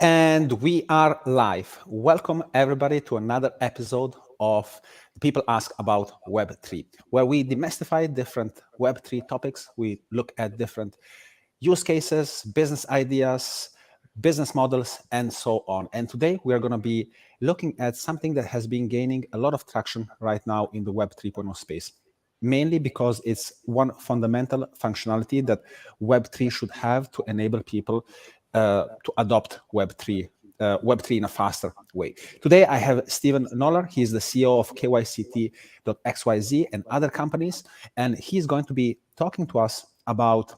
And we are live. Welcome everybody to another episode of People Ask About Web3, where we demystify different Web3 topics. We look at different use cases, business ideas, business models, and so on. And today we are going to be looking at something that has been gaining a lot of traction right now in the Web 3.0 space, mainly because it's one fundamental functionality that Web3 should have to enable people to adopt Web3 in a faster way. Today, I have Stephan Noller. He's the CEO of kyct.xyz and other companies, and he's going to be talking to us about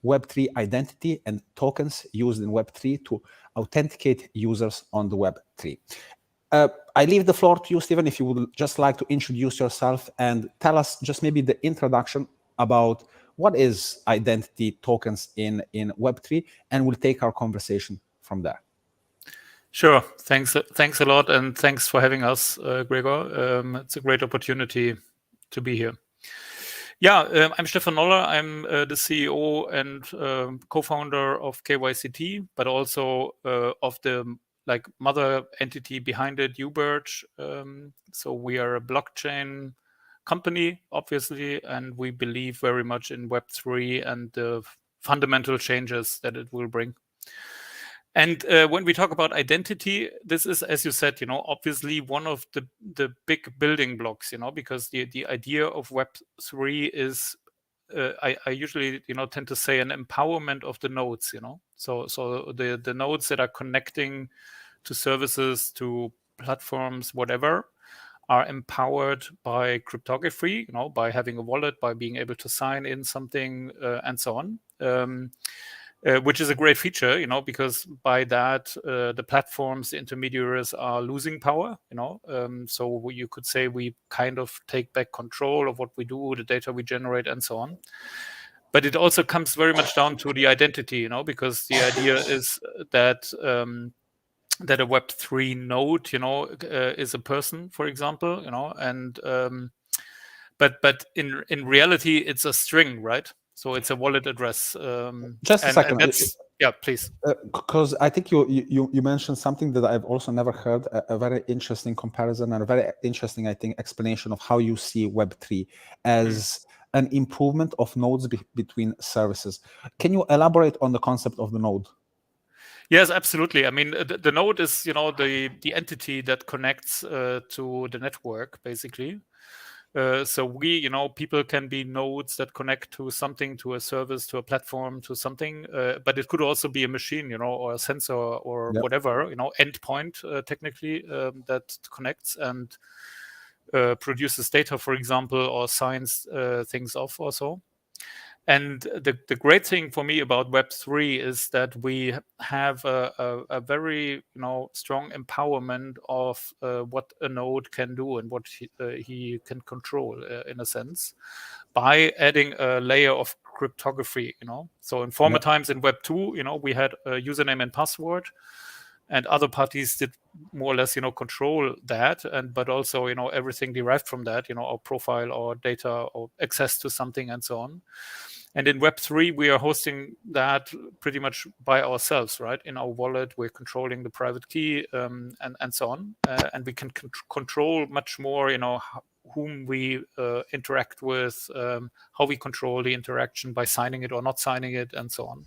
Web3 identity and tokens used in Web3 to authenticate users on the Web3. I leave the floor to you, Stephan, if you would just like to introduce yourself and tell us just maybe the introduction about what is identity tokens in Web3, and we'll take our conversation from there. Sure. Thanks a lot, and thanks for having us, Gregor. It's a great opportunity to be here. Yeah, I'm Stephan Noller. I'm the CEO and co-founder of kyct, but also of the mother entity behind it, UBIRCH. So we are a blockchain company, obviously, and we believe very much in Web3 and the fundamental changes that it will bring. And when we talk about identity, this is, as you said, obviously one of the big building blocks, because the idea of Web3 is, I usually, tend to say an empowerment of the nodes, So the nodes that are connecting to services, to platforms, whatever, are empowered by cryptography, by having a wallet, by being able to sign in something, and so on. Which is a great feature, because by that, the platforms, the intermediaries are losing power, So you could say we kind of take back control of what we do, the data we generate, and so on. But it also comes very much down to the identity, because the idea is that that a Web3 node, is a person, for example, and but in reality, it's a string, right? So it's a wallet address. Just a second. Yeah, please. Because I think you mentioned something that I've also never heard, a very interesting comparison and a very interesting, I think, explanation of how you see Web3 as an improvement of nodes between services. Can you elaborate on the concept of the node? Yes, absolutely. I mean, the node is, the entity that connects to the network, basically. So we, people can be nodes that connect to something, to a service, to a platform, to something. But it could also be a machine, or a sensor or whatever, endpoint technically that connects and produces data, for example, or signs things off or so. And the great thing for me about Web3 is that we have a very strong empowerment of what a node can do and what he can control in a sense by adding a layer of cryptography. So in former times in Web2, we had a username and password, and other parties did more or less control that, but also everything derived from that, our profile or data or access to something and so on. And in Web3, we are hosting that pretty much by ourselves, right? In our wallet, we're controlling the private key and so on. And we can control much more, whom we interact with, how we control the interaction by signing it or not signing it, and so on.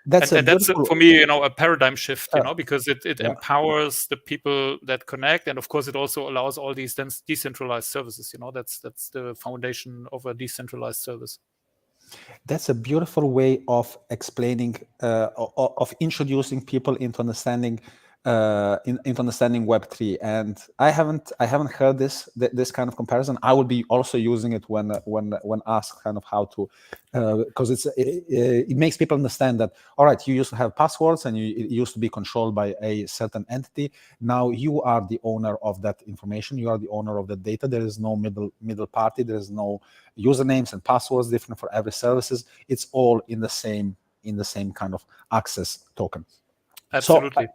That's for me, a paradigm shift, because it empowers the people that connect, and of course, it also allows all these decentralized services. That's the foundation of a decentralized service. That's a beautiful way of explaining, of introducing people into understanding Web3, and I haven't heard this kind of comparison. I will be also using it when asked kind of how to, because it makes people understand that, all right, you used to have passwords and it used to be controlled by a certain entity. Now you are the owner of that information. You are the owner of the data. There is no middle party. There is no usernames and passwords different for every services. It's all in the same kind of access token. Absolutely.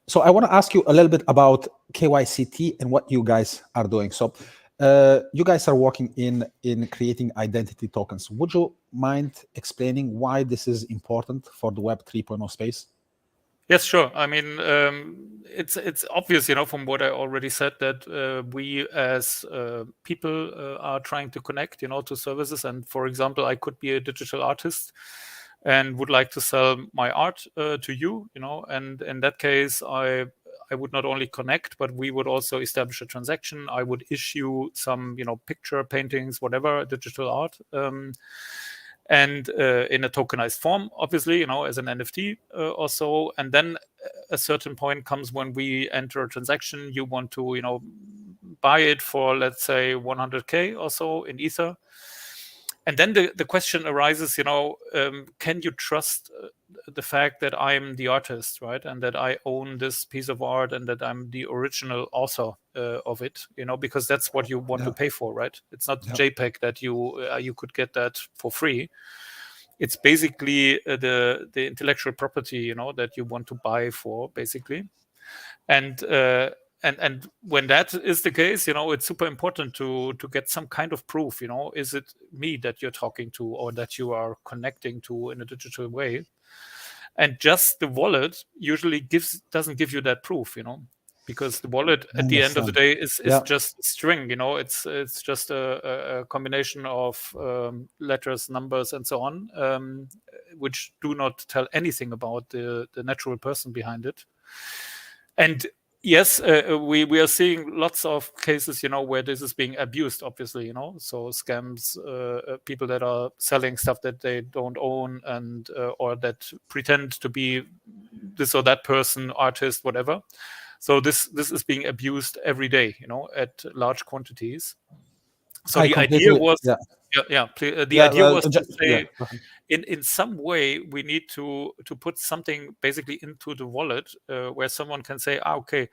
So I want to ask you a little bit about kyct and what you guys are doing. So you guys are working in creating identity tokens. Would you mind explaining why this is important for the Web 3.0 space? Yes, sure. I mean, it's obvious, from what I already said, that we as people are trying to connect, to services. And for example, I could be a digital artist and would like to sell my art to you, and in that case, I would not only connect, but we would also establish a transaction. I would issue some, picture, paintings, whatever, digital art. And in a tokenized form, obviously, as an NFT or so. And then a certain point comes when we enter a transaction. You want to, buy it for, let's say, 100K or so in Ether. And then the question arises, can you trust the fact that I'm the artist, right? And that I own this piece of art and that I'm the original author of it, because that's what you want to pay for, right? It's not JPEG that you could get that for free. It's basically the intellectual property, that you want to buy for, basically. And when that is the case, it's super important to get some kind of proof. Is it me that you're talking to or that you are connecting to in a digital way? And just the wallet usually doesn't give you that proof, because the wallet at the end of the day is just a string. It's just a combination of letters, numbers, and so on, which do not tell anything about the natural person behind it. And yes, we are seeing lots of cases, where this is being abused, obviously, so scams, people that are selling stuff that they don't own, and or that pretend to be this or that person, artist, whatever. So this is being abused every day, at large quantities. So the idea was, the idea was to say, in some way, we need to put something basically into the wallet where someone can say, okay,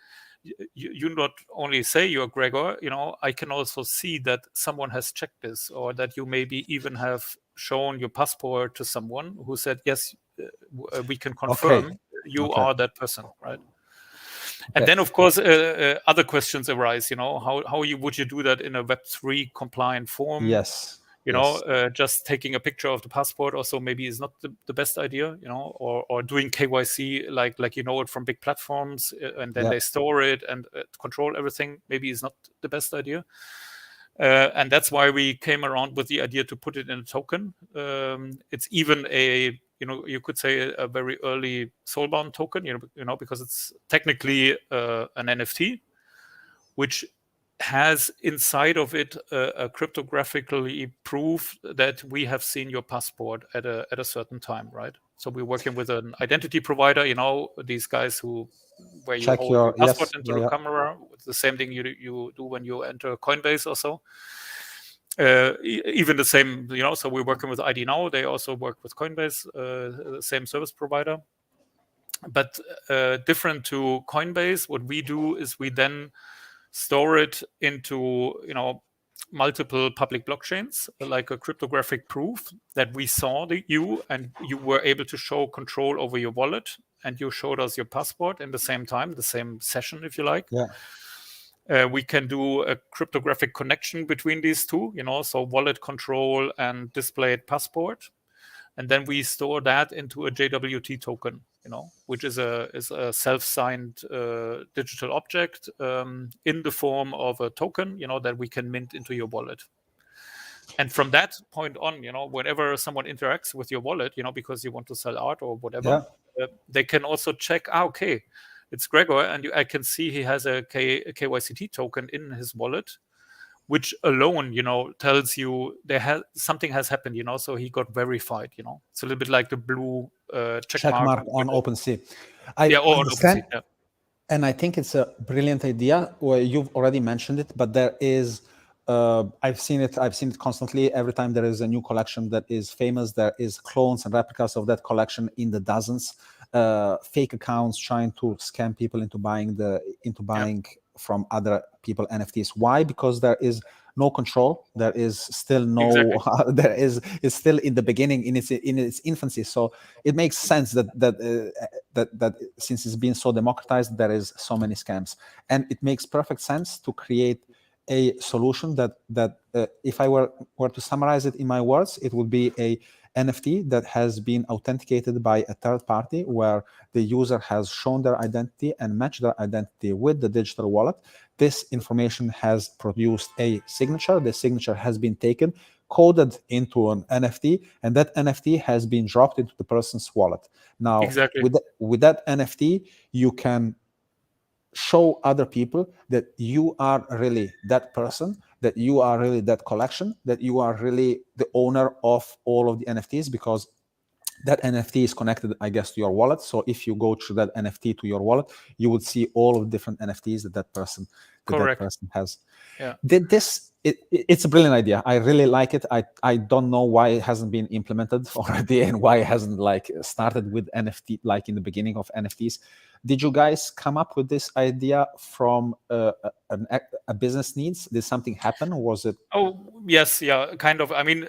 you not only say you're Gregor, I can also see that someone has checked this, or that you maybe even have shown your passport to someone who said, yes, we can confirm you are that person, right? And then, of course, other questions arise. How would you do that in a Web3 compliant form? Yes. Just taking a picture of the passport also maybe is not the best idea. Or doing KYC like it from big platforms, and then they store it and control everything. Maybe is not the best idea. And that's why we came around with the idea to put it in a token. It's even you could say a very early soulbound token, because it's technically an NFT, which has inside of it a cryptographically proof that we have seen your passport at a certain time, right? So we're working with an identity provider, these guys where you hold your passport into the camera. It's the same thing you do when you enter Coinbase or so. Even the same, so we're working with ID Now. They also work with Coinbase, the same service provider. But different to Coinbase, what we do is we then store it into, multiple public blockchains, like a cryptographic proof that we saw you, and you were able to show control over your wallet, and you showed us your passport in the same time, the same session, if you like. We can do a cryptographic connection between these two, so wallet control and displayed passport. And then we store that into a JWT token, which is a self-signed digital object in the form of a token, that we can mint into your wallet. And from that point on, whenever someone interacts with your wallet, because you want to sell art or whatever, they can also check, okay, it's Gregor, and I can see he has a KYCT token in his wallet, which alone, tells you something has happened, so he got verified, It's a little bit like the blue check mark on OpenSea. On OpenSea, and I think it's a brilliant idea. Well, you've already mentioned it, but there is, I've seen it constantly. Every time there is a new collection that is famous, there is clones and replicas of that collection in the dozens. Fake accounts trying to scam people into buying from other people NFTs. Why? Because there is no control. There is still no. It's still in the beginning, in its infancy. So it makes sense that since it's been so democratized, there is so many scams, and it makes perfect sense to create a solution that if I were to summarize it in my words, it would be NFT that has been authenticated by a third party, where the user has shown their identity and matched their identity with the digital wallet. This information has produced a signature. The signature has been taken, coded into an NFT, and that NFT has been dropped into the person's wallet. Now, Exactly. with that NFT, you can show other people that you are really that person, that you are really that collection, that you are really the owner of all of the NFTs, because that NFT is connected, I guess, to your wallet. So if you go through that NFT to your wallet, you would see all of the different NFTs that person has. Yeah. It's a brilliant idea. I really like it. I don't know why it hasn't been implemented already, and why it hasn't like started with NFT, like in the beginning of NFTs. Did you guys come up with this idea from a business needs? Did something happen? Was it? Oh yes, yeah, kind of. I mean,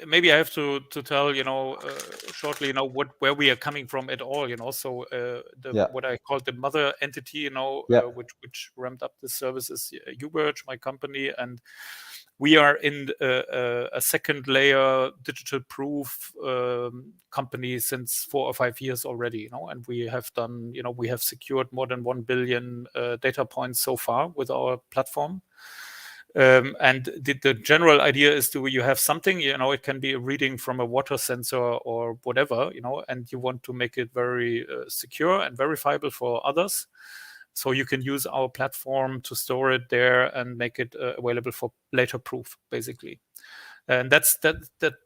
maybe I have to tell shortly, where we are coming from at all. So what I call the mother entity, which ramped up this service is UBIRCH, my company, and we are in a second layer digital proof company since 4 or 5 years already. And we have done, we have secured more than 1 billion data points so far with our platform. And the general idea is you have something, it can be a reading from a water sensor or whatever, and you want to make it very secure and verifiable for others. So you can use our platform to store it there and make it available for later proof, basically. And that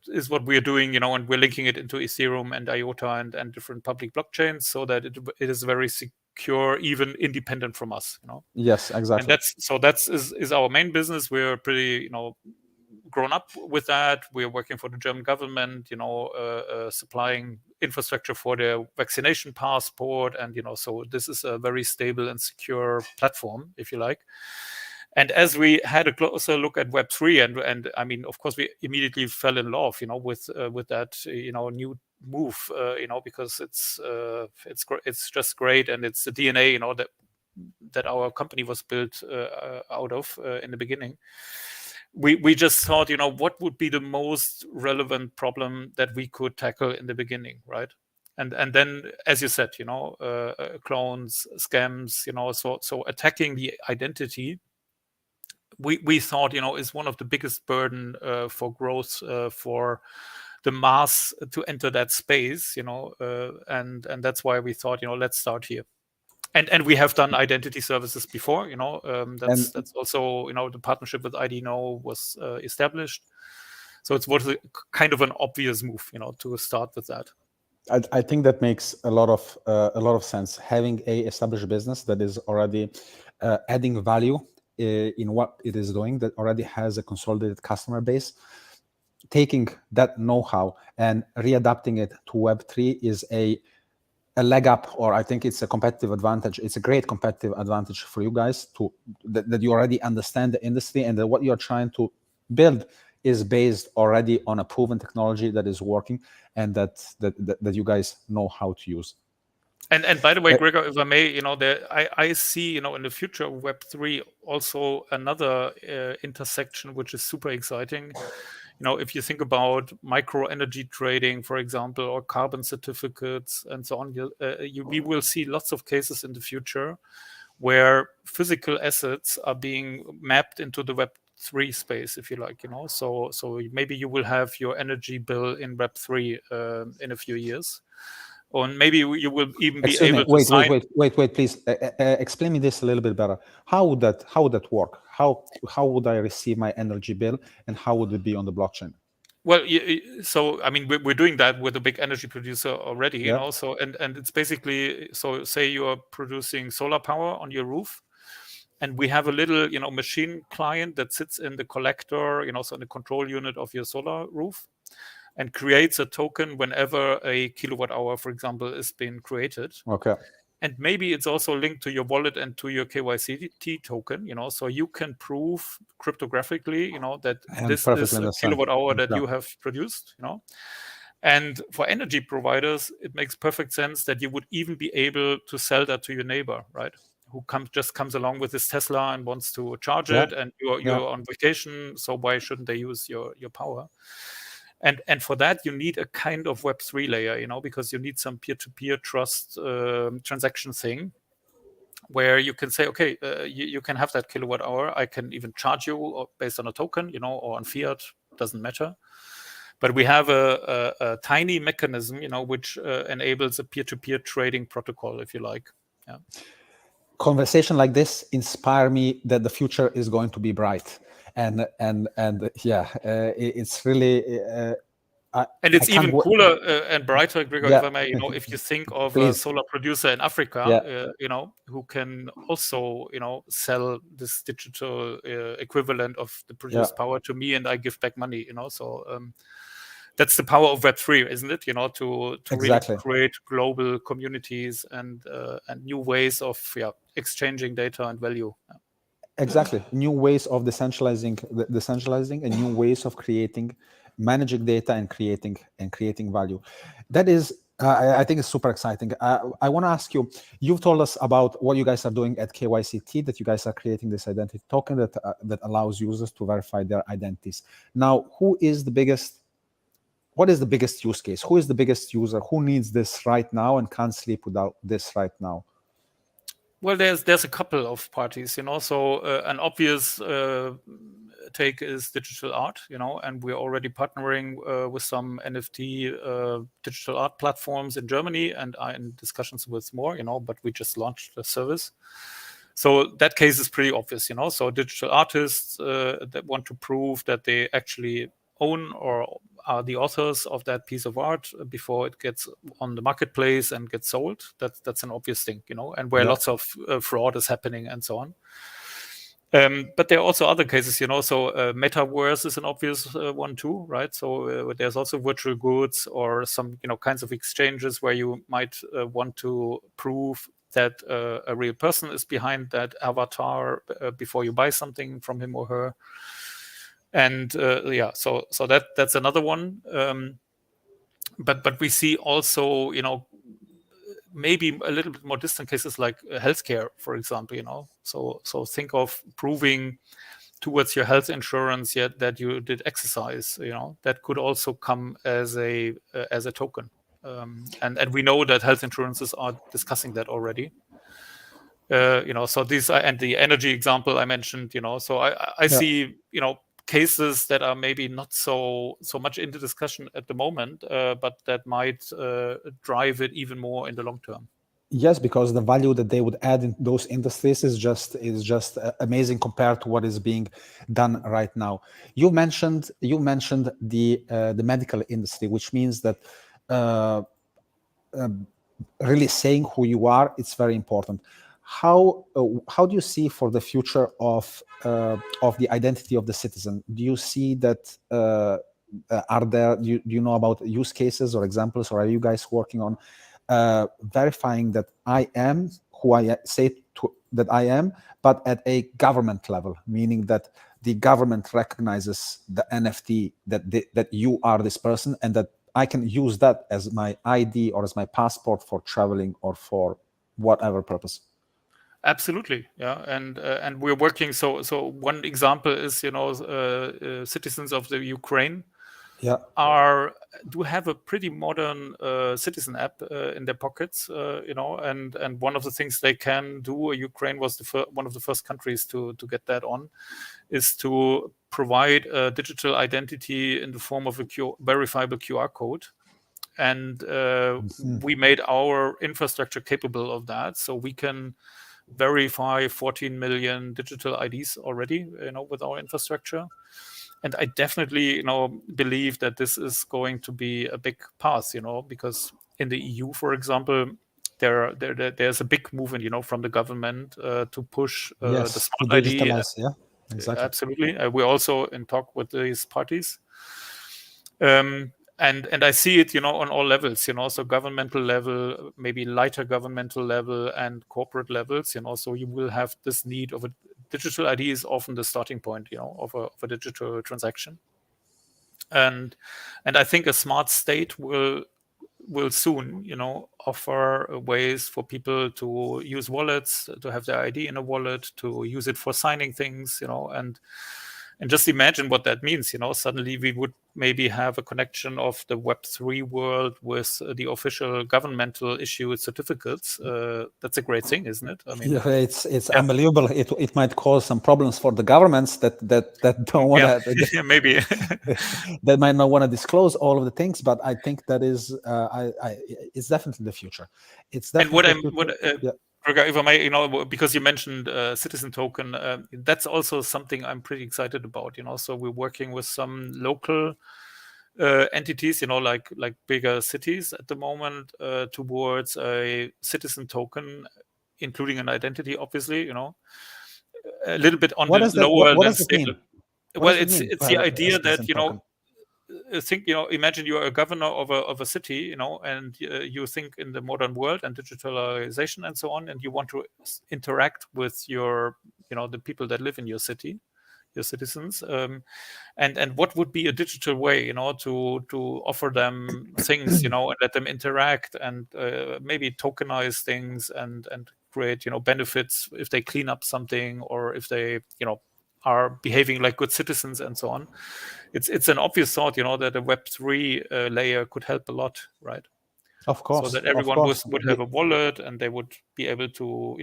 is what we're doing, and we're linking it into Ethereum and IOTA and different public blockchains, so that it is very secure, even independent from us. Yes, exactly. And that is our main business. We're pretty, grown up with that. We're working for the German government, supplying infrastructure for their vaccination passport, and so this is a very stable and secure platform, if you like. And as we had a closer look at Web3, and I mean, of course, we immediately fell in love, with that, new move, because it's just great, and it's the DNA, that our company was built out of in the beginning. We just thought, what would be the most relevant problem that we could tackle in the beginning, right? And then, as you said, clones, scams, so attacking the identity, we thought, is one of the biggest burden for growth for the mass to enter that space, and that's why we thought, let's start here. And we have done identity services before, that's also, the partnership with IDNO was established. So it was a kind of an obvious move, to start with that. I think that makes a lot of sense. Having a established business that is already adding value in what it is doing, that already has a consolidated customer base, taking that know-how and readapting it to Web3 is a leg up, or I think it's a competitive advantage. It's a great competitive advantage for you guys that you already understand the industry, and that what you're trying to build is based already on a proven technology that is working, and that you guys know how to use. And by the way, Gregor, if I may, I see, in the future of Web3 also another intersection which is super exciting. If you think about micro energy trading, for example, or carbon certificates and so on, we will see lots of cases in the future where physical assets are being mapped into the Web3 space, if you like. So maybe you will have your energy bill in Web3 in a few years. Or maybe you will even be able to sign. Wait, please explain me this a little bit better. How would that work? How would I receive my energy bill, and how would it be on the blockchain? Well, so I mean, we're doing that with a big energy producer already, So and it's basically, so say you are producing solar power on your roof, and we have a little machine client that sits in the collector, so in the control unit of your solar roof, and creates a token whenever a kilowatt hour, for example, is being created. Okay. And maybe it's also linked to your wallet and to your KYCT token, so you can prove cryptographically, that this is a kilowatt hour that you have produced, And for energy providers, it makes perfect sense that you would even be able to sell that to your neighbor, right? Who comes along with his Tesla and wants to charge it, and you're on vacation, so why shouldn't they use your power? And for that, you need a kind of Web3 layer, because you need some peer-to-peer trust transaction thing where you can say, okay, you can have that kilowatt hour. I can even charge you based on a token, or on fiat, doesn't matter. But we have a tiny mechanism, which enables a peer-to-peer trading protocol, if you like. Yeah. Conversation like this inspire me that the future is going to be bright, and yeah, it's really. And it's even cooler and brighter, Gregor, yeah. if I may. If you think of Please. a solar producer in Africa, who can also, sell this digital equivalent of the produced power to me, and I give back money. So that's the power of Web3, isn't it? To Exactly. really create global communities and new ways of exchanging data and value. Exactly, new ways of decentralizing, and new ways of managing data and creating value. That is, I think, it's super exciting. I want to ask you. You've told us about what you guys are doing at kyct, that you guys are creating this identity token that allows users to verify their identities. Now, what is the biggest use case? Who is the biggest user? Who needs this right now and can't sleep without this right now? Well, there's a couple of parties, So an obvious take is digital art, and we're already partnering with some NFT digital art platforms in Germany, and are in discussions with more, But we just launched the service. So that case is pretty obvious, So digital artists that want to prove that they actually own or are the authors of that piece of art before it gets on the marketplace and gets sold. That's an obvious thing, and where lots of fraud is happening and so on. But there are also other cases, So metaverse is an obvious one too, right? So there's also virtual goods or some, kinds of exchanges where you might want to prove that a real person is behind that avatar before you buy something from him or her. And so that's another one. But we see also, maybe a little bit more distant cases like healthcare, for example. So think of proving towards your health insurance that you did exercise. That could also come as a token. And we know that health insurances are discussing that already. So these are, and the energy example I mentioned. So I see cases that are maybe not so much into discussion at the moment, but that might drive it even more in the long term. Yes, because the value that they would add in those industries is just amazing compared to what is being done right now. You mentioned the medical industry, which means that really saying who you are, it's very important. How do you see for the future of the identity of the citizen? Do you see that are there? Do you know about use cases or examples, or are you guys working on verifying that I am who I say that I am, but at a government level, meaning that the government recognizes the NFT that you are this person, and that I can use that as my ID or as my passport for traveling or for whatever purpose. Absolutely, yeah, and we're working. So one example is citizens of the Ukraine do have a pretty modern citizen app in their pockets, and one of the things they can do. Ukraine was one of the first countries to get that on, is to provide a digital identity in the form of a verifiable QR code. And we made our infrastructure capable of that, so we can verify 14 million digital IDs already, with our infrastructure. And I definitely, believe that this is going to be a big path, because in the EU, for example, there's a big movement, from the government to push the smart ID. Yeah, exactly. Absolutely. We're also in talk with these parties. And I see it, on all levels, so governmental level, maybe lighter governmental level, and corporate levels, so you will have this need of a digital ID is often the starting point, of a digital transaction. And I think a smart state will soon, offer ways for people to use wallets, to have their ID in a wallet, to use it for signing things, And just imagine what that means. Suddenly we would maybe have a connection of the Web3 world with the official governmental issued certificates. That's a great thing, isn't it? I mean, yeah, it's unbelievable. It might cause some problems for the governments that don't want to. Maybe. That might not want to disclose all of the things, but I think that is it's definitely the future. It's definitely if I may, because you mentioned citizen token, that's also something I'm pretty excited about. So we're working with some local entities, like bigger cities at the moment, towards a citizen token, including an identity, obviously. A little bit on the lower than stable. Well, it's the idea that imagine you're a governor of a city, and you think in the modern world and digitalization and so on, and you want to interact with your, the people that live in your city, your citizens, and what would be a digital way, to offer them things, and let them interact and maybe tokenize things and create, benefits if they clean up something or if they, are behaving like good citizens and so on. It's an obvious thought, that a Web3 layer could help a lot, right? Of course. So that everyone would have a wallet and they would be able to,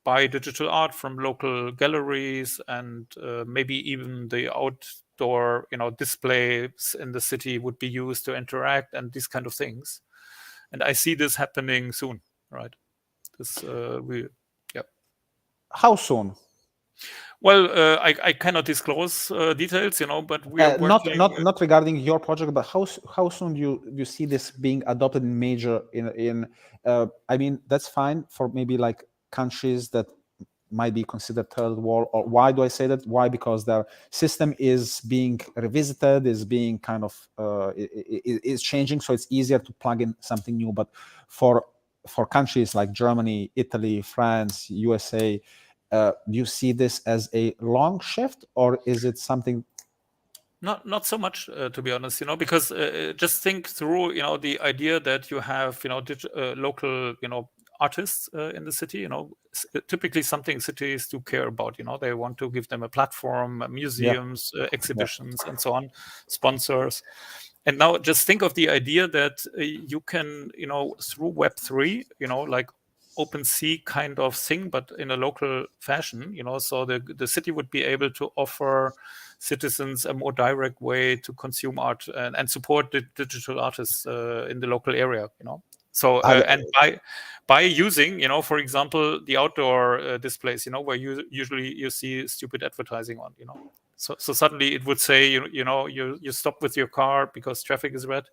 buy digital art from local galleries and maybe even the outdoor, displays in the city would be used to interact and these kind of things. And I see this happening soon, right? How soon? Well, I cannot disclose details, but we are working. Not regarding your project, but how soon do you see this being adopted in major I mean, that's fine for maybe like countries that might be considered third world. Or why do I say that? Why? Because their system is being revisited, is being kind of is changing, so it's easier to plug in something new. But for countries like Germany, Italy, France, USA, do you see this as a long shift, or is it something? Not so much, to be honest, because just think through, the idea that you have, local, artists in the city, typically something cities do care about, they want to give them a platform, museums, exhibitions, and so on, sponsors. And now just think of the idea that you can, through Web3, like OpenSea kind of thing, but in a local fashion, so the city would be able to offer citizens a more direct way to consume art and support the digital artists in the local area, So and by using, for example, the outdoor displays, where usually you see stupid advertising on, So suddenly it would say, you stop with your car because traffic is red.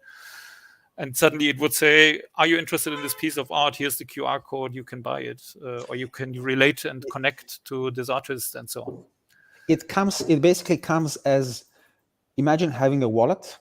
And suddenly it would say, are you interested in this piece of art? Here's the QR code, you can buy it, or you can relate and connect to this artist and so on. It basically comes as, imagine having a wallet,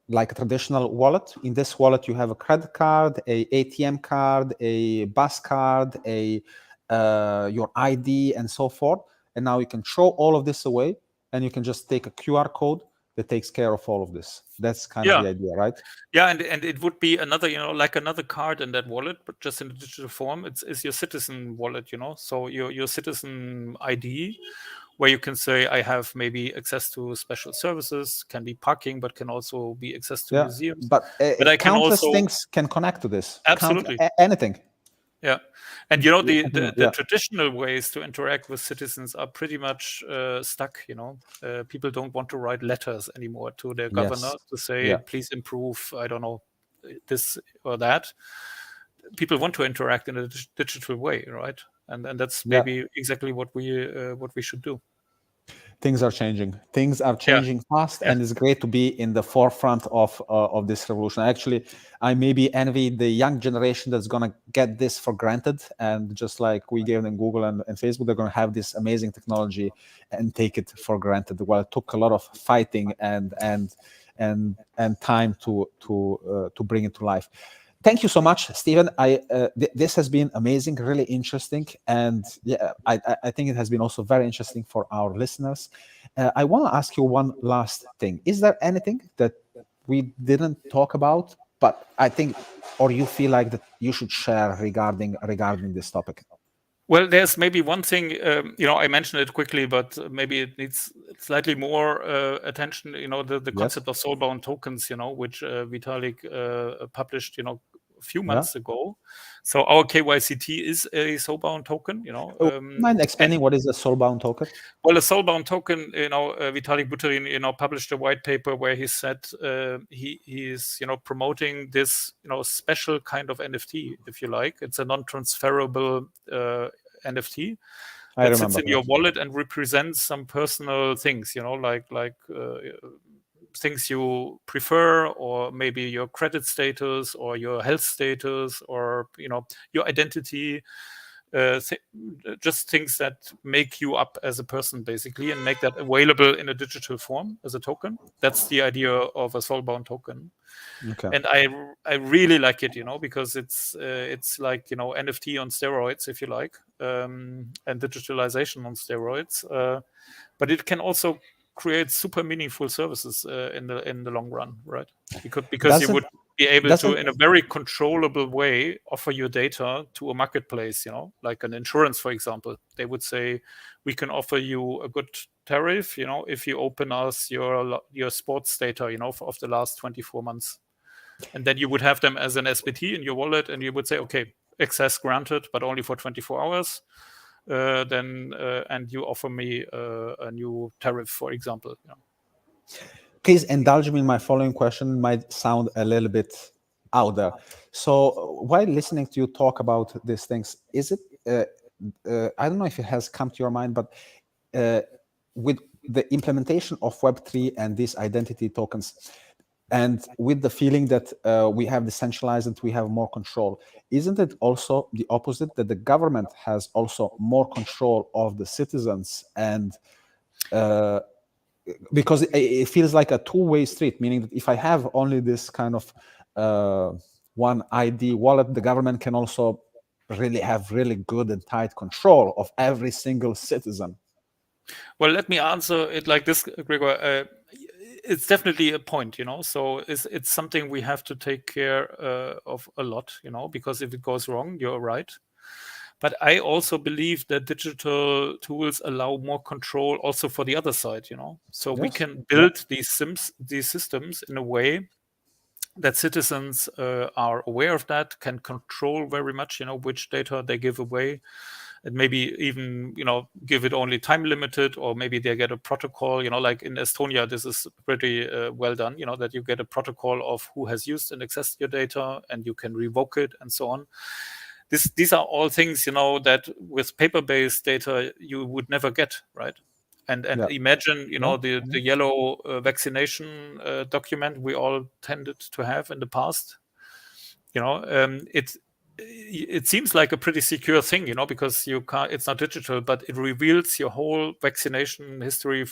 like a traditional wallet. In this wallet, you have a credit card, a ATM card, a bus card, your ID, and so forth. And now you can throw all of this away, and you can just take a QR code that takes care of all of this. That's kind of the idea, right? Yeah, and it would be another, like another card in that wallet, but just in a digital form. It's your citizen wallet, So your citizen ID, where you can say, I have maybe access to special services, can be parking, but can also be access to museums. But I can countless also things can connect to this. Absolutely. Anything. Yeah. And the traditional ways to interact with citizens are pretty much stuck, people don't want to write letters anymore to their governor to say, please improve, I don't know, this or that. People want to interact in a digital way, right? And that's maybe exactly what we should do. Things are changing. Things are changing fast, and it's great to be in the forefront of this revolution. Actually, I maybe envy the young generation that's going to get this for granted, and just like we gave them Google and Facebook, they're going to have this amazing technology and take it for granted. Well, it took a lot of fighting and time to bring it to life. Thank you so much, Stephan. This has been amazing, really interesting, and I think it has been also very interesting for our listeners. I want to ask you one last thing. Is there anything that we didn't talk about, but I think, or you feel like that you should share regarding this topic? Well, there's maybe one thing, I mentioned it quickly, but maybe it needs slightly more attention. The concept of soul-bound tokens, which Vitalik published, a few months ago. So our KYCT is a soul-bound token, Mind explaining what is a soul-bound token? Well, a soul-bound token, Vitalik Buterin, published a white paper where he said he is, promoting this, special kind of NFT, if you like. It's a non-transferable NFT that sits in your wallet and represents some personal things, like things you prefer, or maybe your credit status or your health status, or your identity. Just things that make you up as a person, basically, and make that available in a digital form as a token. That's the idea of a soul-bound token. Okay. And I really like it, because it's like NFT on steroids, if you like, and digitalization on steroids. But it can also create super meaningful services in the long run, right? Because you would be able to, in a very controllable way, offer your data to a marketplace, like an insurance, for example. They would say, we can offer you a good tariff, if you open us your sports data, of the last 24 months. And then you would have them as an SBT in your wallet, and you would say, okay, access granted, but only for 24 hours. And you offer me a new tariff, for example. Please indulge me in my following question. Might sound a little bit out there. So while listening to you talk about these things, is it, I don't know if it has come to your mind, but with the implementation of Web3 and these identity tokens, and with the feeling that we have decentralized and we have more control, isn't it also the opposite, that the government has also more control of the citizens? And because it feels like a two-way street, meaning that if I have only this kind of one ID wallet, the government can also really have really good and tight control of every single citizen. Well, let me answer it like this, Gregor. It's definitely a point, so it's something we have to take care of a lot, because if it goes wrong, you're right. But I also believe that digital tools allow more control also for the other side, so we can build these systems in a way that citizens are aware of that, can control very much, which data they give away. And maybe even, give it only time limited, or maybe they get a protocol, like in Estonia, this is pretty well done, that you get a protocol of who has used and accessed your data, and you can revoke it and so on. These are all things, that with paper-based data, you would never get, right? And imagine, the yellow vaccination document we all tended to have in the past. It seems like a pretty secure thing, because it's not digital, but it reveals your whole vaccination history,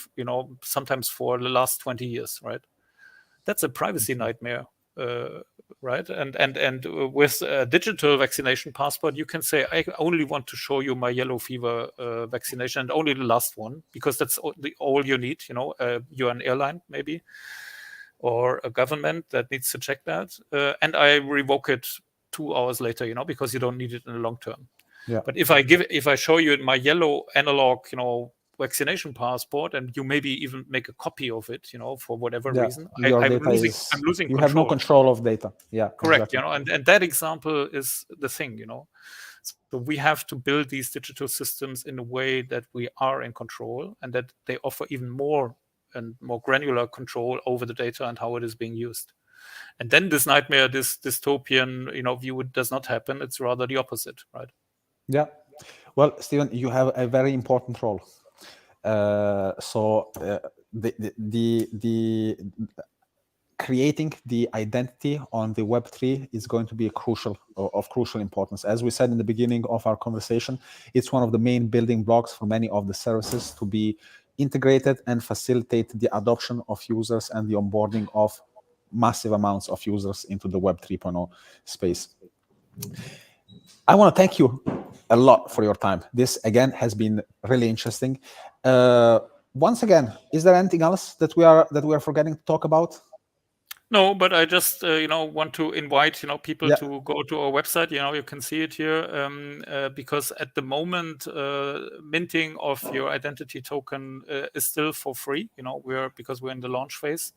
sometimes for the last 20 years, right? That's a privacy nightmare, right? And with a digital vaccination passport, you can say, I only want to show you my yellow fever vaccination, and only the last one, because that's all you need. You're an airline, maybe, or a government that needs to check that, and I revoke it 2 hours later, because you don't need it in the long term. Yeah. But if I show you my yellow analog, vaccination passport, and you maybe even make a copy of it, for whatever reason, I'm losing you control. have no control of data. Yeah, correct. Exactly. And that example is the thing, So we have to build these digital systems in a way that we are in control, and that they offer even more and more granular control over the data and how it is being used. And then this nightmare, this dystopian, view, does not happen. It's rather the opposite, right? Yeah. Well, Stephan, you have a very important role. The creating the identity on the Web3 is going to be of crucial importance. As we said in the beginning of our conversation, it's one of the main building blocks for many of the services to be integrated and facilitate the adoption of users and the onboarding of massive amounts of users into the Web 3.0 space. I want to thank you a lot for your time. This, again, has been really interesting. Once again, is there anything else that we are forgetting to talk about? No, but I just want to invite people to go to our website. You can see it here, because at the moment minting of your identity token is still for free. Because we're in the launch phase.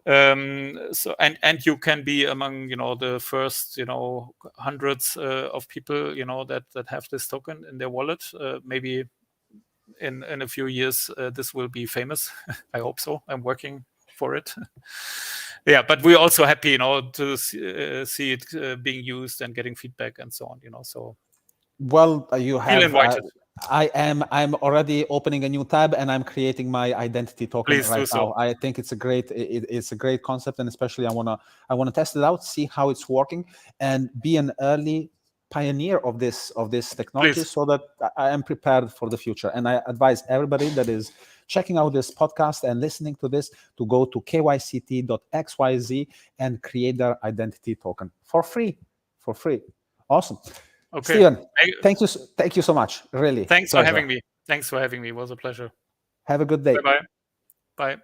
So and you can be among the first hundreds of people that have this token in their wallet. Maybe in a few years this will be famous. I hope so. I'm working for it. Yeah, but we're also happy to see it being used and getting feedback and so on. So well, you have feel invited. I'm already opening a new tab and I'm creating my identity token Please right do so. now. I think it's a great concept, and especially I wanna test it out, see how it's working, and be an early pioneer of this technology. Please. So that I am prepared for the future. And I advise everybody that is checking out this podcast and listening to this to go to kyct.xyz and create their identity token for free. Awesome. Okay. Stephan, thank you so much. Really. Thanks for having me. It was a pleasure. Have a good day. Bye-bye. Bye.